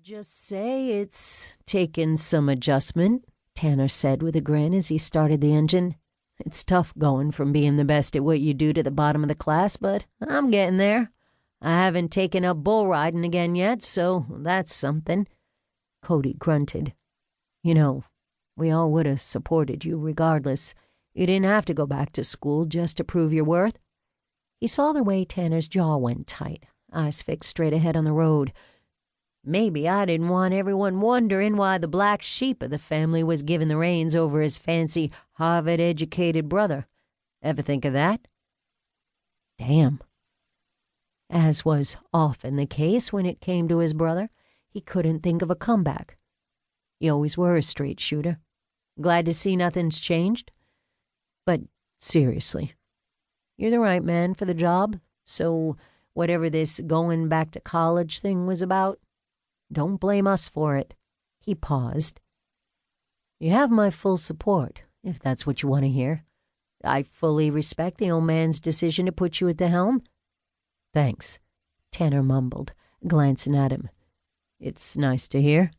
just say it's taken some adjustment, Tantor said with a grin as he started the engine. It's tough going from being the best at what you do to the bottom of the class, but I'm getting there. I haven't taken up bull riding again yet, so that's something. Cody grunted. You know, we all would have supported you regardless. You didn't have to go back to school just to prove your worth. He saw the way Tanner's jaw went tight, eyes fixed straight ahead on the road. Maybe I didn't want everyone wondering why the black sheep of the family was given the reins over his fancy Harvard-educated brother. Ever think of that? Damn. As was often the case when it came to his brother, he couldn't think of a comeback. You always were a straight shooter. Glad to see nothing's changed. But seriously, you're the right man for the job, so whatever this going back to college thing was about, don't blame us for it. He paused. You have my full support, if that's what you want to hear. I fully respect the old man's decision to put you at the helm. Thanks, Tantor mumbled, glancing at him. It's nice to hear.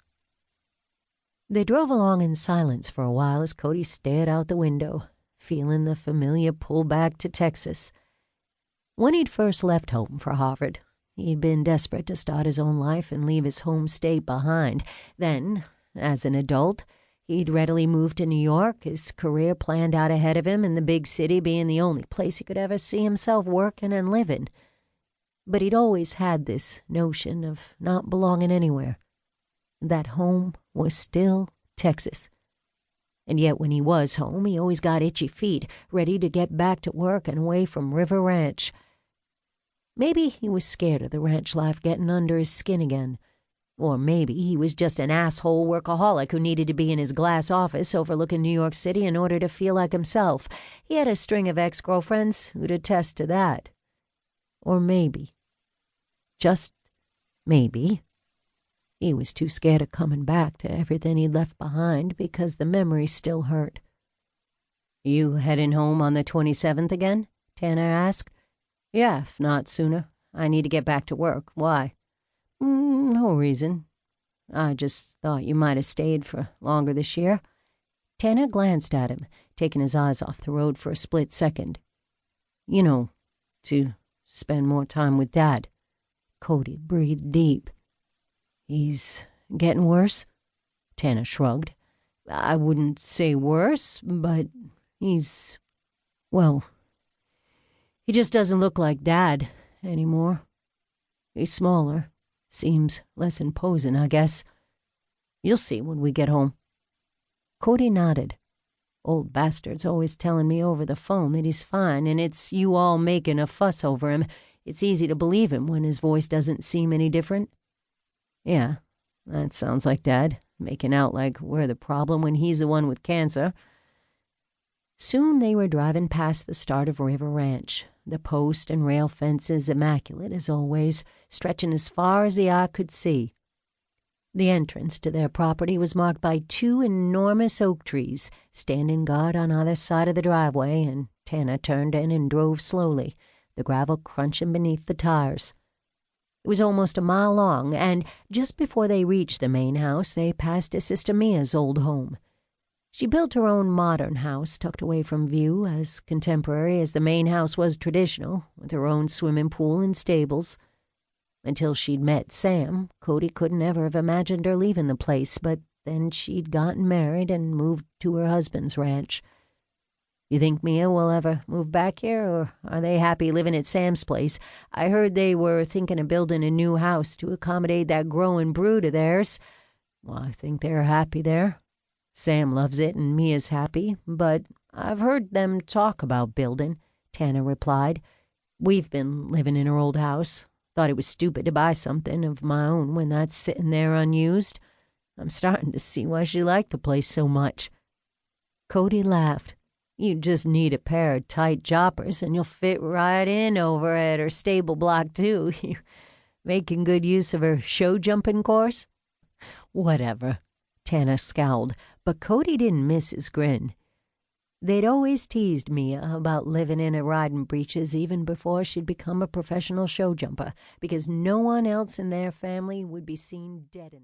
They drove along in silence for a while as Cody stared out the window, feeling the familiar pull back to Texas. When he'd first left home for Harvard, he'd been desperate to start his own life and leave his home state behind. Then, as an adult, he'd readily moved to New York, his career planned out ahead of him, and the big city being the only place he could ever see himself working and living. But he'd always had this notion of not belonging anywhere. That home was still Texas. And yet when he was home, he always got itchy feet, ready to get back to work and away from River Ranch. Maybe he was scared of the ranch life getting under his skin again. Or maybe he was just an asshole workaholic who needed to be in his glass office overlooking New York City in order to feel like himself. He had a string of ex-girlfriends who'd attest to that. Or maybe, just maybe, he was too scared of coming back to everything he'd left behind because the memories still hurt. You heading home on the 27th again? Tantor asked. Yeah, if not sooner. I need to get back to work. Why? No reason. I just thought you might have stayed for longer this year. Tantor glanced at him, taking his eyes off the road for a split second. You know, to spend more time with Dad. Cody breathed deep. He's getting worse? Tantor shrugged. I wouldn't say worse, but he's, well, he just doesn't look like Dad anymore. He's smaller. Seems less imposing, I guess. You'll see when we get home. Cody nodded. Old bastard's always telling me over the phone that he's fine, and it's you all making a fuss over him. It's easy to believe him when his voice doesn't seem any different. Yeah, that sounds like Dad, making out like we're the problem when he's the one with cancer. Soon they were driving past the start of River Ranch, the post and rail fences immaculate as always, stretching as far as the eye could see. The entrance to their property was marked by 2 enormous oak trees, standing guard on either side of the driveway, and Tantor turned in and drove slowly, the gravel crunching beneath the tires. It was almost a mile long, and just before they reached the main house, they passed his sister Mia's old home. She built her own modern house, tucked away from view, as contemporary as the main house was traditional, with her own swimming pool and stables. Until she'd met Sam, Cody couldn't ever have imagined her leaving the place, but then she'd gotten married and moved to her husband's ranch. You think Mia will ever move back here, or are they happy living at Sam's place? I heard they were thinking of building a new house to accommodate that growing brood of theirs. Well, I think they're happy there. Sam loves it and Mia's happy, but I've heard them talk about building, Tantor replied. We've been living in her old house. Thought it was stupid to buy something of my own when that's sitting there unused. I'm starting to see why she liked the place so much. Cody laughed. You just need a pair of tight joppers and you'll fit right in over at her stable block, too. You making good use of her show jumping course? Whatever. Tantor scowled, but Cody didn't miss his grin. They'd always teased Mia about living in her riding breeches even before she'd become a professional show jumper, because no one else in their family would be seen dead in them.